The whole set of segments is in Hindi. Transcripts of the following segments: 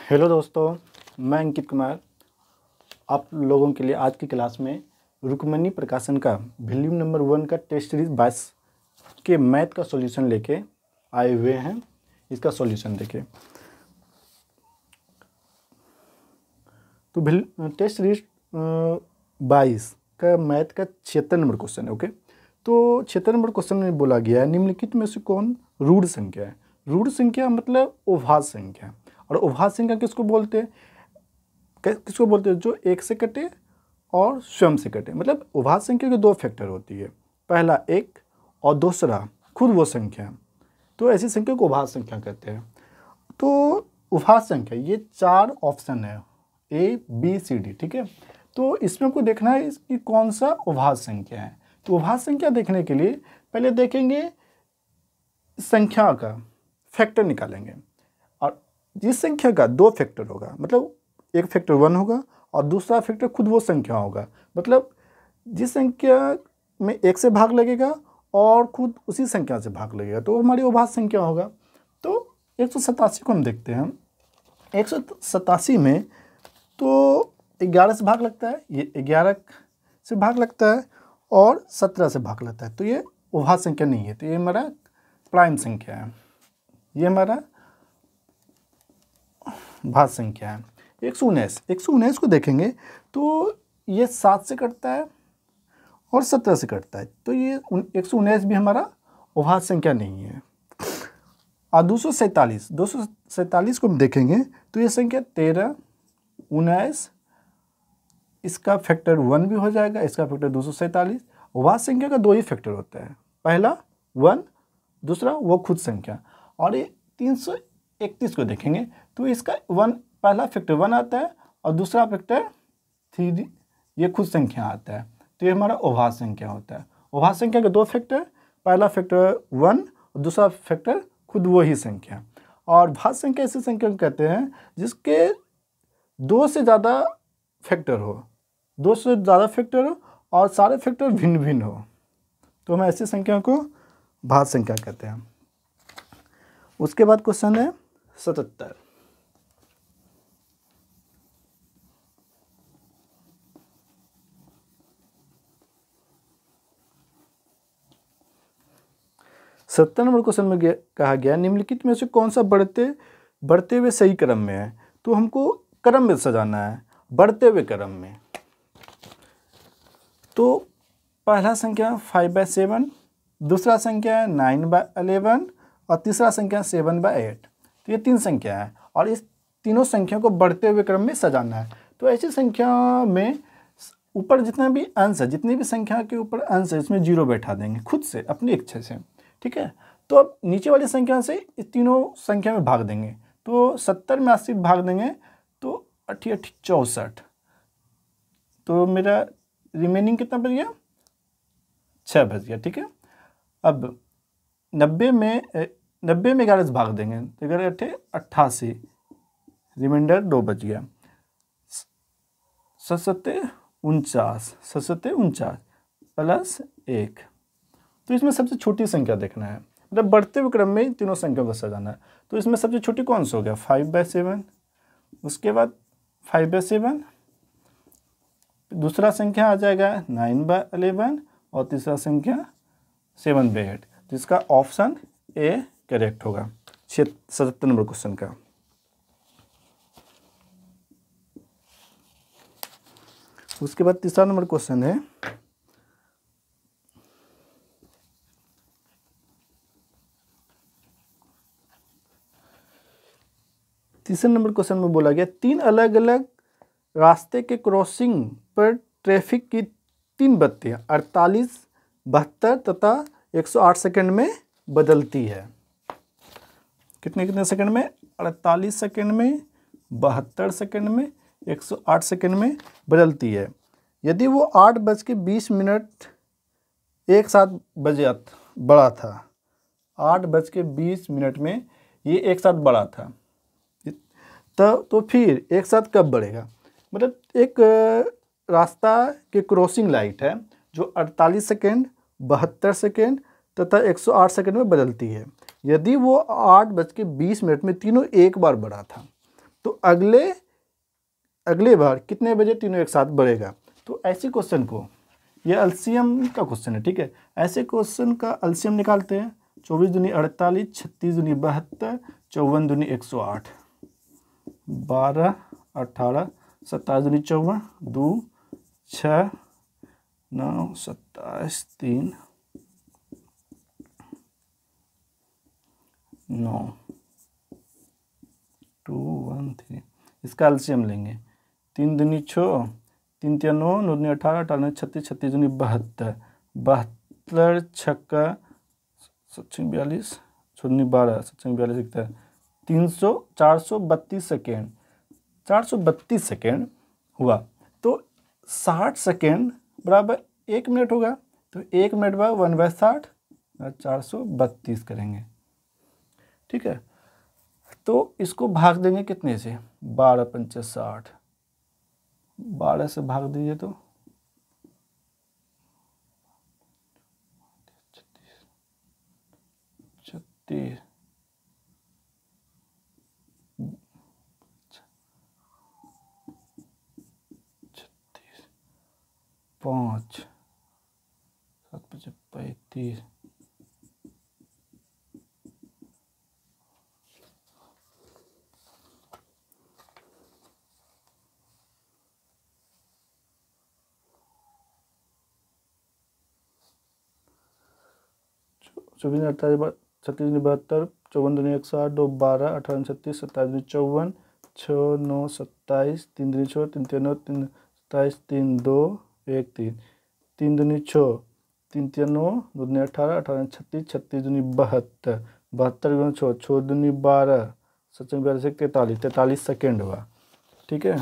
हेलो दोस्तों, मैं अंकित कुमार आप लोगों के लिए आज की क्लास में रुक्मणी प्रकाशन का वॉल्यूम नंबर 1 का टेस्ट सीरीज 22 के मैथ का सॉल्यूशन लेके आए हुए हैं। इसका सॉल्यूशन देखिए। तो टेस्ट सीरीज 22 का मैथ का 76 नंबर क्वेश्चन है। ओके, तो 76 नंबर क्वेश्चन में बोला गया है निम्नलिखित में से कौन रूढ़ संख्या है। रूढ़ संख्या मतलब उभाज्य संख्या, और उभाज्य संख्या किसको बोलते हैं? जो एक से कटे और स्वयं से कटे। मतलब उभाज्य संख्या के दो फैक्टर होती है, पहला एक और दूसरा खुद वो संख्या। तो ऐसी संख्या को उभाज्य संख्या कहते हैं। तो उभाज्य संख्या ये 4 ऑप्शन है, A, B, C, D। ठीक है, तो इसमें आपको देखना है इसकी कौन सा उभाज्य संख्या है। तो उभाज्य संख्या देखने के लिए पहले देखेंगे संख्या का फैक्टर निकालेंगे, और जिस संख्या का दो फैक्टर होगा, मतलब एक फैक्टर 1 होगा और दूसरा फैक्टर खुद वो संख्या होगा। मतलब जिस संख्या में 1 से भाग लगेगा और खुद उसी संख्या से भाग लगेगा, तो हमारी उभाज्य संख्या होगा। तो 187 को हम देखते हैं। 187 में तो 11 से भाग लगता है, ये 11 से भाग लगता है और 17 से भाग लगता है। तो ये उभाज्य संख्या नहीं है, तो ये हमारा प्राइम संख्या है, ये हमारा भाज्य संख्या है। 119 को देखेंगे तो ये 7 से कटता है और 17 से कटता है, तो ये 119 भी हमारा उभाज्य संख्या नहीं है। और 247 को हम देखेंगे तो ये संख्या 13, 19, इसका फैक्टर 1 भी हो जाएगा, इसका फैक्टर 247। उभाज्य संख्या का दो ही फैक्टर होता है, पहला 1, दूसरा वो खुद संख्या। और ये 331 को देखेंगे तो इसका पहला फैक्टर 1 आता है और दूसरा फैक्टर 3, ये खुद संख्या आता है, तो ये हमारा उभाज्य संख्या होता है। उभाज्य संख्या के दो फैक्टर, पहला फैक्टर 1 और दूसरा फैक्टर खुद वो ही संख्या। और भाज्य संख्या ऐसी संख्या को कहते हैं जिसके 2 से ज़्यादा फैक्टर हो, 2 से ज़्यादा फैक्टर हो और सारे फैक्टर भिन्न भिन्न हो, तो हम ऐसी संख्या को भाज्य संख्या कहते हैं। उसके बाद क्वेश्चन है 77। नंबर क्वेश्चन में कहा गया निम्नलिखित में से कौन सा बढ़ते हुए सही क्रम में है। तो हमको क्रम में सजाना है, बढ़ते हुए क्रम में। तो पहला संख्या 5/7, दूसरा संख्या है 9/11 और तीसरा संख्या 7/8। तो ये 3 संख्या है और इस तीनों संख्या को बढ़ते हुए क्रम में सजाना है। तो ऐसी संख्या में ऊपर जितना भी अंश है, जितनी भी संख्या के ऊपर अंश है, इसमें 0 बैठा देंगे खुद से अपनी इच्छा से। ठीक है, तो अब नीचे वाली संख्या से इस तीनों संख्या में भाग देंगे। तो 70 में 80 भाग देंगे तो 80 80 64, तो मेरा रिमेनिंग कितना बच गया? 6 बच गया। ठीक है, अब 90 में 11 से भाग देंगे तो 11 8 88, रिमाइंडर 2 बच गया। 7 49 प्लस 1। तो इसमें सबसे छोटी संख्या देखना है, मतलब बढ़ते हुए क्रम में तीनों संख्याओं को सजाना है। तो इसमें सबसे छोटी कौन सा हो गया? 5/7, उसके बाद 5/7, दूसरा संख्या आ जाएगा 9/11 और तीसरा संख्या 7/8। जिसका ऑप्शन ए करेक्ट होगा 77 नंबर क्वेश्चन का। उसके बाद तीसरा नंबर क्वेश्चन है तीसरे नंबर क्वेश्चन में बोला गया 3 अलग अलग रास्ते के क्रॉसिंग पर ट्रैफिक की 3 बत्तियां 48, 72 तथा 108 सेकंड में बदलती है। कितने सेकंड में? 48 सेकंड में, 72 सेकंड में, 108 सेकंड में बदलती है। यदि वो 8:20 एक साथ बढ़ा था, 8:20 में ये एक साथ बढ़ा था, तो फिर एक साथ कब बढ़ेगा? मतलब एक रास्ता के क्रॉसिंग लाइट है जो 48 सेकेंड, 72 सेकेंड तथा 108 सेकेंड में बदलती है। यदि वो 8:20 में तीनों एक बार बढ़ा था, तो अगले अगले बार कितने बजे तीनों एक साथ बढ़ेगा। तो ऐसे क्वेश्चन को, ये एलसीएम का क्वेश्चन है, ठीक है, ऐसे क्वेश्चन का एलसीएम निकालते हैं। 24 दूनी 48, 36 दूनी 72, 54 दूनी 108, 12, 18, 27 दूनी 54, 2, 6, 9, 27, 3, 9, 2, 1, 3। इसका एलसीएम लेंगे। 3 दूनी 6, 3 तिया 9, 9 दूनी 18, 18 36, 36 दूनी 72, 72 छक्का 42, 12, 42 इकता 300, 432 सेकेंड, 432 सेकेंड हुआ। तो 60 सेकेंड बराबर 1 मिनट होगा। तो 1 मिनट बाद 1/60 432 करेंगे, ठीक है। तो इसको भाग देंगे कितने से, 12 पंचे 60, 12 से भाग दीजिए तो 36, 5, 7 पचे 35, चौबीस 38, 36 72, 54 दूनी 108, 2 12, 18 36, 27 दूनी 54, 6 9 27, 3 दूनी 6, 3 तिया 9, 3 27, 3 2 1 3, 3 दूनी 6, 3 तिया 9, 2 दूनी 18, 18 36, 36 दूनी 72, 72 गुना 6, 6 दूनी 12, 7 42 43, 43 सेकेंड हुआ, ठीक है।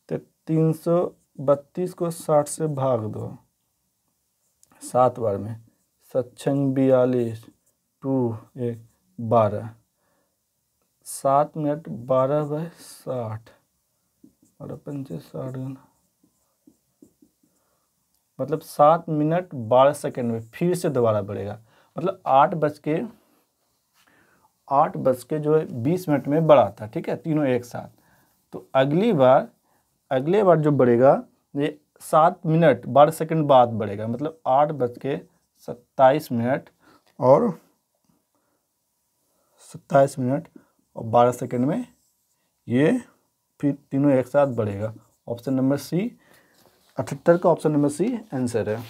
तो 332 को 60 से भाग दो 7 बार में, 7 42, 2 1 12, 7 मिनट 12/60, 12 पंचे 60 गुना, मतलब 7 मिनट 12 सेकेंड में फिर से दोबारा बढ़ेगा। मतलब 8 बज के जो है 20 मिनट में बढ़ा था, ठीक है, तीनों एक साथ। तो अगले बार जो बढ़ेगा ये 7 मिनट 12 सेकेंड बाद बढ़ेगा। मतलब 8:27 और 27 मिनट और 12 सेकेंड में ये फिर तीनों एक साथ बढ़ेगा। ऑप्शन नंबर सी, 78 का ऑप्शन नंबर सी आंसर है।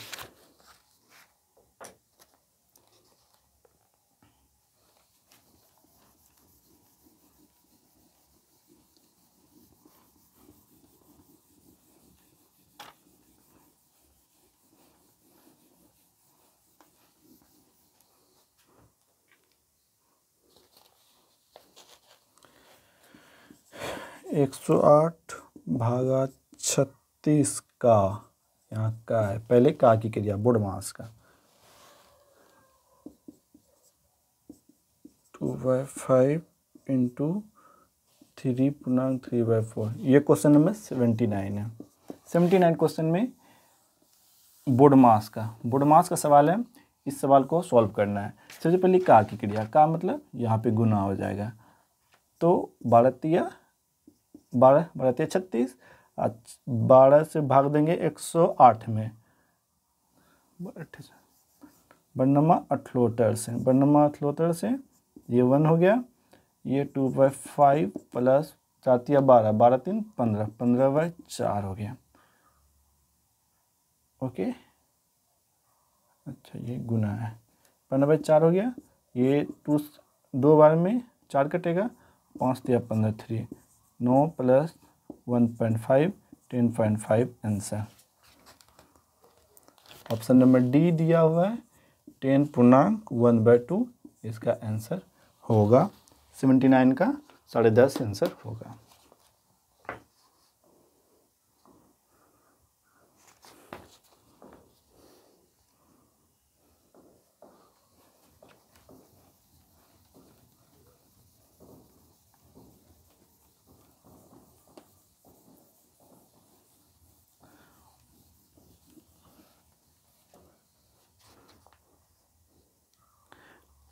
एक 108 भागा 36 का, यहाँ का है, पहले का की क्रिया बोर्ड मास का, 2/5 इंटू 3.3/4। ये क्वेश्चन नंबर 79 है। 79 क्वेश्चन में बोर्ड मास का सवाल है। इस सवाल को सॉल्व करना है। सबसे पहले का की क्रिया, का मतलब यहाँ पे गुना हो जाएगा। तो 12 तिया 36, 12 से भाग देंगे 108 में, बन्नमा 78 से ये 1 हो गया, ये 2/5 प्लस 4 तिया 12, 12 3 15, 15/4 हो गया। ओके, अच्छा ये गुना है, 15/4 हो गया। ये 2 बार में 4 कटेगा, 5 तिया 15 3, 9 plus 1.5 10.5 answer. Option number D दिया हुआ है 10.1/2 इसका आंसर होगा। 79 का 10.5 आंसर होगा।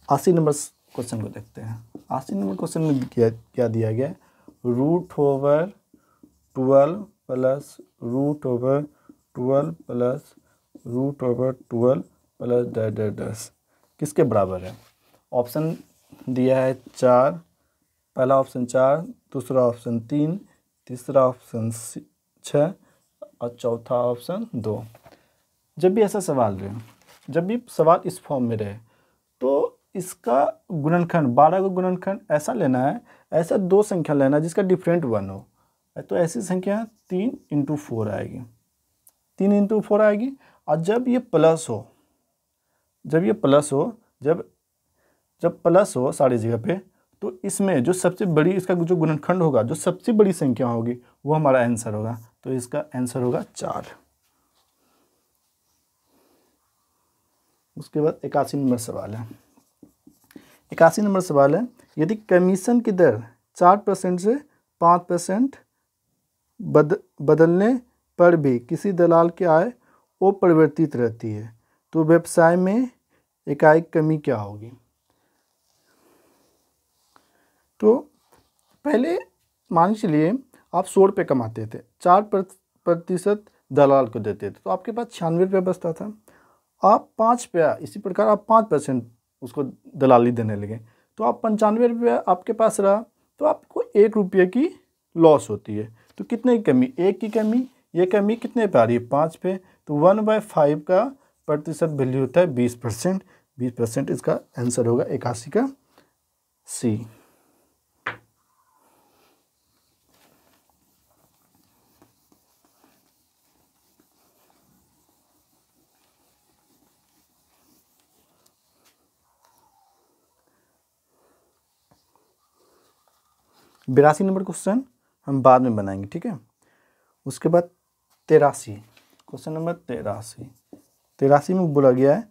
अस्सी नंबर क्वेश्चन को देखते हैं। 80 नंबर क्वेश्चन में क्या दिया गया है, √12 प्लस √12 प्लस √12 प्लस डैश किसके बराबर है? ऑप्शन दिया है 4, पहला ऑप्शन 4, दूसरा ऑप्शन 3, तीसरा ऑप्शन 6 और चौथा ऑप्शन 2। जब भी ऐसा सवाल रहे, जब भी सवाल इस फॉर्म में रहे, तो इसका गुणनखंड 12 का गुणनखंड ऐसा लेना है, ऐसा 2 संख्या लेना है जिसका डिफरेंट 1 हो। तो ऐसी संख्या 3 × 4 आएगी, 3 × 4 आएगी। और जब ये प्लस हो, जब प्लस हो सारी जगह पे, तो इसमें जो सबसे बड़ी, इसका जो गुणनखंड होगा, जो सबसे बड़ी संख्या होगी, वो हमारा आंसर होगा। तो इसका आंसर होगा 4। उसके बाद 81 नंबर सवाल है। 81 नंबर सवाल है, यदि कमीशन की दर 4% से 5% बदलने पर भी किसी दलाल की आय अपरिवर्तित रहती है, तो व्यवसाय में इकाई कमी क्या होगी? तो पहले मान चलिए आप 100 रुपये कमाते थे, 4% दलाल को देते थे, तो आपके पास 96 रुपये बचता था। आप 5 रुपया, इसी प्रकार आप 5% उसको दलाली देने लगे, तो आप 95 रुपये आपके पास रहा, तो आपको 1 रुपये की लॉस होती है। तो कितने की कमी? 1 की कमी। ये कमी कितने पे आ रही है? 5 पे। तो 1/5 का प्रतिशत वैल्यू होता है 20%। 20% इसका आंसर होगा 81 का सी। बिरासी नंबर क्वेश्चन हम बाद में बनाएंगे, ठीक है। उसके बाद 83, क्वेश्चन नंबर 83 में बोला गया है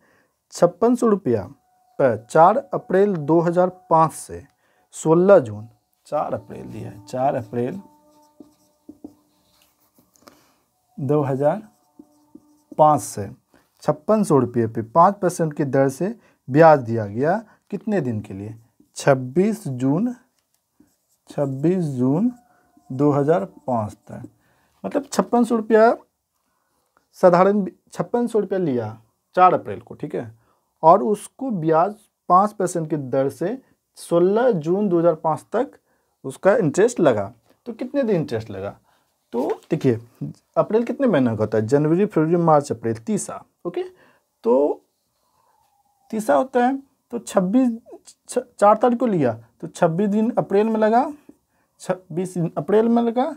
5600 रुपया पर 4 अप्रैल 2005 से 16 जून, 4 अप्रैल दिया है, 4 अप्रैल 2005 से 5600 रुपये पे 5% की दर से ब्याज दिया गया, कितने दिन के लिए? 26 जून 2005 तक। मतलब 5600 रुपया साधारण 5600 रुपया लिया 4 अप्रैल को, ठीक है, और उसको ब्याज 5% की दर से 16 जून 2005 तक उसका इंटरेस्ट लगा। तो कितने दिन इंटरेस्ट लगा? तो देखिए, अप्रैल कितने महीने का होता है? जनवरी, फरवरी, मार्च, अप्रैल, तीसरा, ओके। तो तीसरा होता है, तो 4 तारीख को लिया, तो 26 दिन अप्रैल में लगा, 26 दिन अप्रैल में लगा,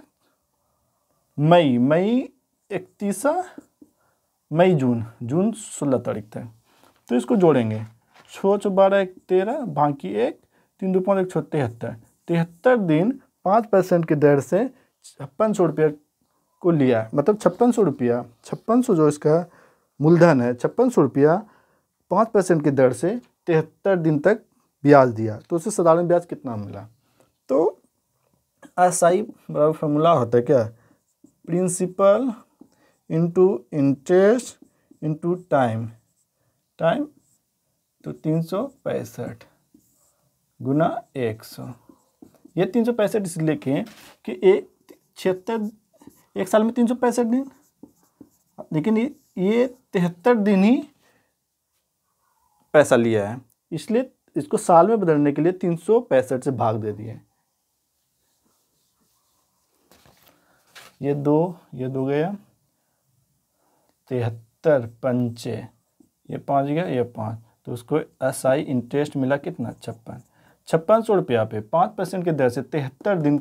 मई 31, मई, जून 16 तारीख तक। तो इसको जोड़ेंगे, 6 × 12 = 13, बाकी 1, 3 × 2 = 5, 1 = 73 दिन 5% की दर से 5600 रुपये को लिया। मतलब 5600 रुपया, 5600 जो इसका मूलधन है, 5600 रुपया 5% की दर से 73 दिन तक ब्याज दिया। तो उससे साधारण ब्याज कितना मिला? तो एसआई बराबर फॉर्मूला होता है क्या? Principal into interest into time, तो 365 गुना 100। ये 365 इसलिए लिखें कि 1 साल में 365 दिन, लेकिन ये 73 दिन ही पैसा लिया है, इसलिए इसको साल में बदलने के लिए 365 से भाग दे दिए। ये दो गया, 73 पंचे, ये 5 गया, ये 5, तो उसको एसआई इंटरेस्ट मिला कितना? 5600 रुपया पे 5% की दर से 73 दिन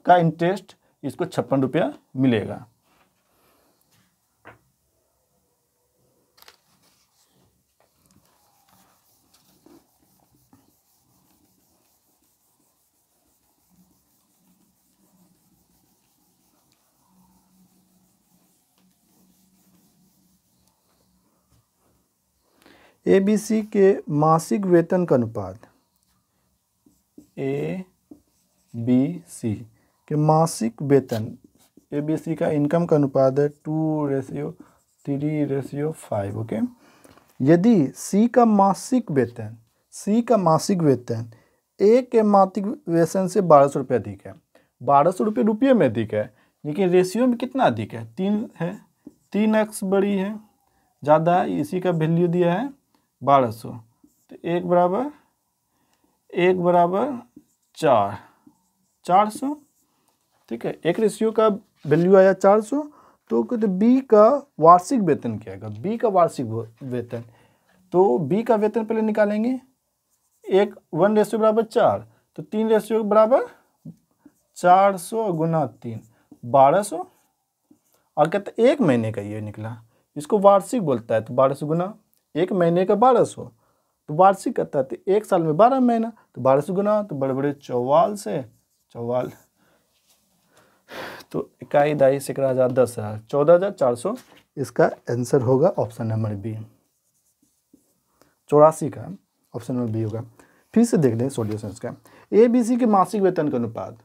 का इंटरेस्ट, इसको 56 रुपया मिलेगा। एबीसी के मासिक वेतन का अनुपात, एबीसी के मासिक वेतन, एबीसी का इनकम का अनुपात है 2:3:5, ओके। यदि सी का मासिक वेतन ए के मासिक वेतन से 1200 रुपये अधिक है, 1200 रुपये में अधिक है, लेकिन रेशियो में कितना अधिक है, 3 है, 3x बड़ी है, ज़्यादा है, इसी का वैल्यू दिया है 1200, तो 1 बराबर 400, ठीक है। एक रेशियो का वैल्यू आया 400, तो कहते बी का वार्षिक वेतन क्या आएगा, बी का वार्षिक वेतन, तो बी का वेतन पहले निकालेंगे, 1:4, तो 3 बराबर 400 गुना 3 1200, और कहते एक महीने का ये निकला, इसको वार्षिक बोलता है, तो 1200 गुना एक महीने का 1200, तो वार्षिक कहता है, तो एक साल में 12 महीना, तो 1200 गुना, तो बड़े बड़े 44 तो इकाई दाई सैकड़ा हजार 10,000 14,400, इसका आंसर होगा ऑप्शन नंबर बी, 84 का ऑप्शन नंबर बी होगा। फिर से देख लें सॉल्यूशन इसका। ए बी सी के मासिक वेतन का अनुपात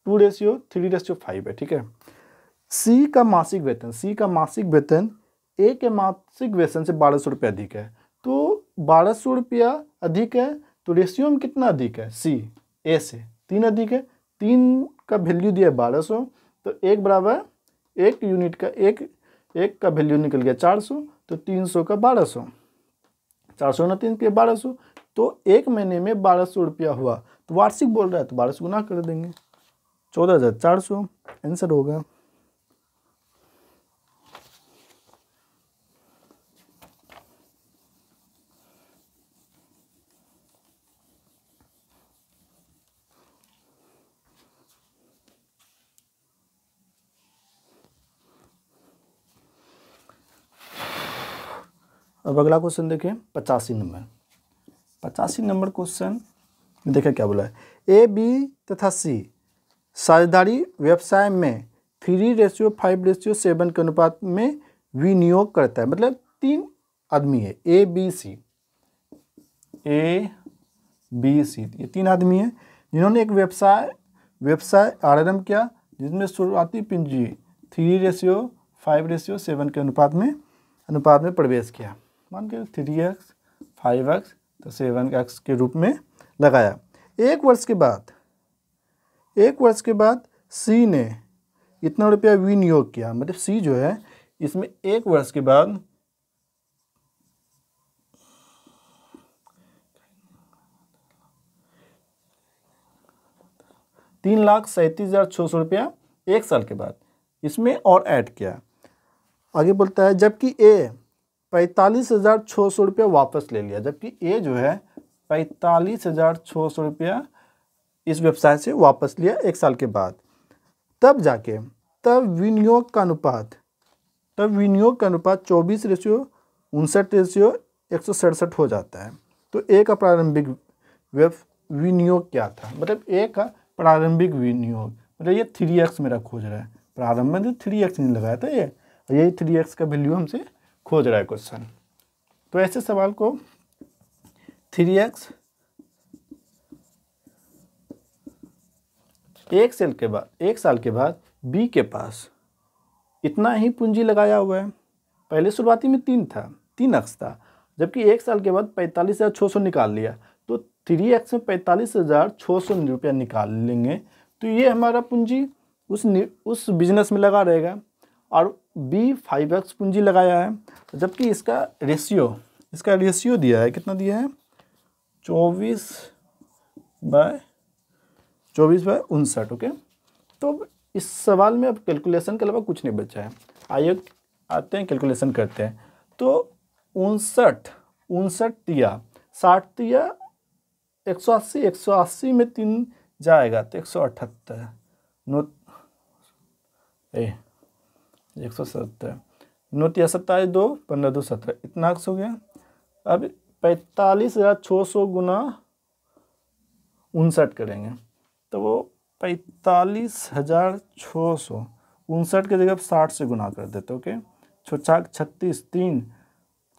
2:3:5 है, ठीक है। सी का मासिक वेतन ए के मासिक वेतन से 1200 रुपये अधिक है, तो 1200 रुपया अधिक है, तो रेशियो में कितना अधिक है, सी ए से 3 अधिक है, 3 का वैल्यू दिया है 1200, तो 1 बराबर 1 यूनिट का एक का वैल्यू निकल गया 400, तो 300 का 1200, 400 ना 3 के 1200, तो एक महीने में 1200 रुपया हुआ, तो वार्षिक बोल रहा है, तो 1200 गुना कर देंगे, 14,400 आंसर होगा। अब अगला क्वेश्चन देखें 85 नंबर क्वेश्चन देखें क्या बोला है। ए बी तथा सी साझेदारी व्यवसाय में 3:5:7 के अनुपात में विनियोग करता है, मतलब 3 आदमी है, ए बी सी ये 3 आदमी है जिन्होंने एक व्यवसाय आरंभ किया, जिसमें शुरुआती पूंजी 3:5:7 के अनुपात में प्रवेश किया, मान के 3x 5x तो 7x के रूप में लगाया। एक वर्ष के बाद सी ने इतना रुपया विनियोग किया, मतलब सी जो है इसमें एक वर्ष के बाद ₹3,37,600 एक साल के बाद इसमें और ऐड किया। आगे बोलता है जबकि ए 45,600 रुपया वापस ले लिया, जबकि ए जो है 45,600 रुपया इस व्यवसाय से वापस लिया एक साल के बाद, तब विनियोग का अनुपात 24:59:167 हो जाता है। तो ए का प्रारंभिक विनियोग क्या था, मतलब ए का प्रारंभिक विनियोग, मतलब ये 3x मेरा खोज रहा है, प्रारंभ में तो 3x नहीं लगाया था ये, यही 3x का वैल्यू हमसे खोज रहा है क्वेश्चन। तो ऐसे सवाल को 3x एक साल के बाद बी के पास इतना ही पूंजी लगाया हुआ है, पहले शुरुआती में 3x था, जबकि एक साल के बाद 45,600 निकाल लिया, तो 3x में 45,600 रुपया निकाल लेंगे, तो ये हमारा पूंजी उस बिजनेस में लगा रहेगा, और बी 5x पूंजी लगाया है, जबकि इसका रेशियो दिया है, कितना दिया है 24/59। ओके, तो इस सवाल में अब कैलकुलेशन के अलावा कुछ नहीं बचा है, आइए आते हैं कैलकुलेशन करते हैं। तो 59 दिया, 60 दिया, 180 में 3 जाएगा तो 178, 170, 9 27 2 15 2 17, इतना हो गया। अब 45,600 गुना 59 करेंगे, तो वो 45,600 59 की जगह 60 से गुना कर देते। ओके, 36 3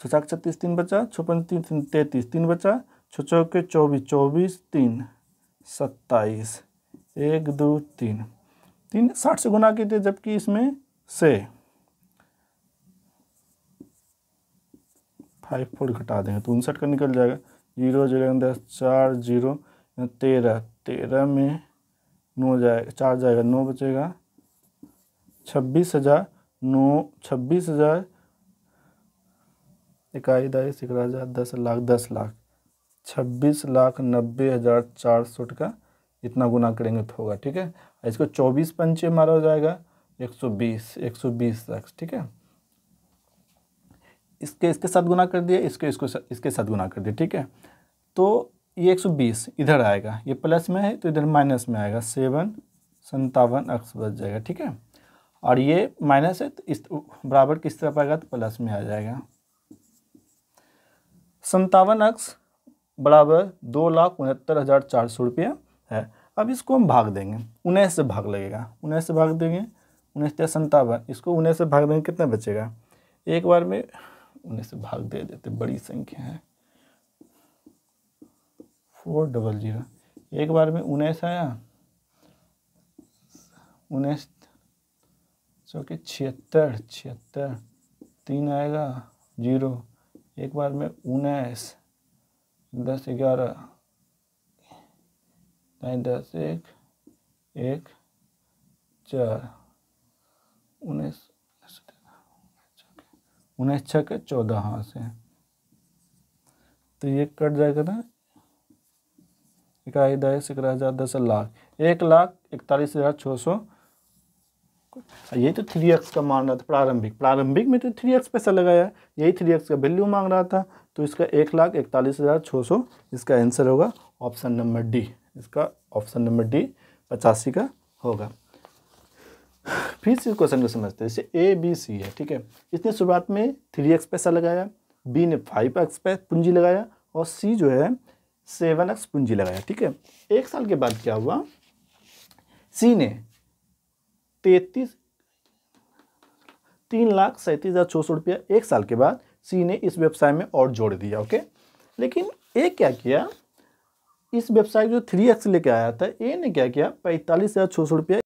3 बचा, 56 3 33 3 बचा, 6 के 24 3 27 1 2 3 60 से गुना किए थे, जबकि इसमें से 5 4 घटा देंगे तो 59 का निकल जाएगा, 0 0 10 4 0 13 में 9 जाएगा, 4 जाएगा, 9 बचेगा, 26,000, 26,000, 21, 11,000, 10 लाख, 10 लाख, 26,90,460 का इतना गुना करेंगे तो होगा। ठीक है, इसको 24 पंचे मारा हो जाएगा 120 लाख। ठीक है, इसके साथ गुना कर दिया, इसके साथ गुना कर दिया। ठीक है, तो ये 120 इधर आएगा, ये प्लस में है तो इधर माइनस में आएगा, 57 अक्स बच जाएगा। ठीक है, और ये माइनस है तो इस बराबर किस तरफ आएगा तो प्लस में आ जाएगा। 57 अक्स बराबर 2,69,400 रुपया है। अब इसको हम भाग देंगे, 19 से भाग लगेगा, 19 से भाग देंगे, 19 57, इसको 19 से भाग देंगे कितना बचेगा, एक बार में 19 से भाग दे देते, बड़ी संख्या है, 400, एक बार में 19 आया, 19 चौके 76, 3 आएगा 0, एक बार में 19, 10 11, 10 1 1 4, 19 6 14 हाँ से, तो ये कट जाएगा ना, 21, 11,000, 10 लाख, 1,41,600। ये तो 3x का मान रहा था प्रारंभिक में, तो 3x पैसा लगाया, यही 3x का वैल्यू मांग रहा था, तो इसका 1,41,600 इसका आंसर होगा ऑप्शन नंबर डी। इसका ऑप्शन नंबर डी 85 का होगा। फिर से क्वेश्चन को समझते हैं, जैसे ए बी सी है। ठीक है, इसने शुरुआत में 3x पैसा लगाया, बी ने 5x पूंजी लगाया और सी जो है 7x पूंजी लगाया। ठीक है, एक साल के बाद क्या हुआ, सी ने 3,37,600 रुपया एक साल के बाद सी ने इस व्यवसाय में और जोड़ दिया। ओके, लेकिन ए क्या किया, इस व्यवसाय जो 3x लेके आया था, ए ने क्या किया 45,600 रुपया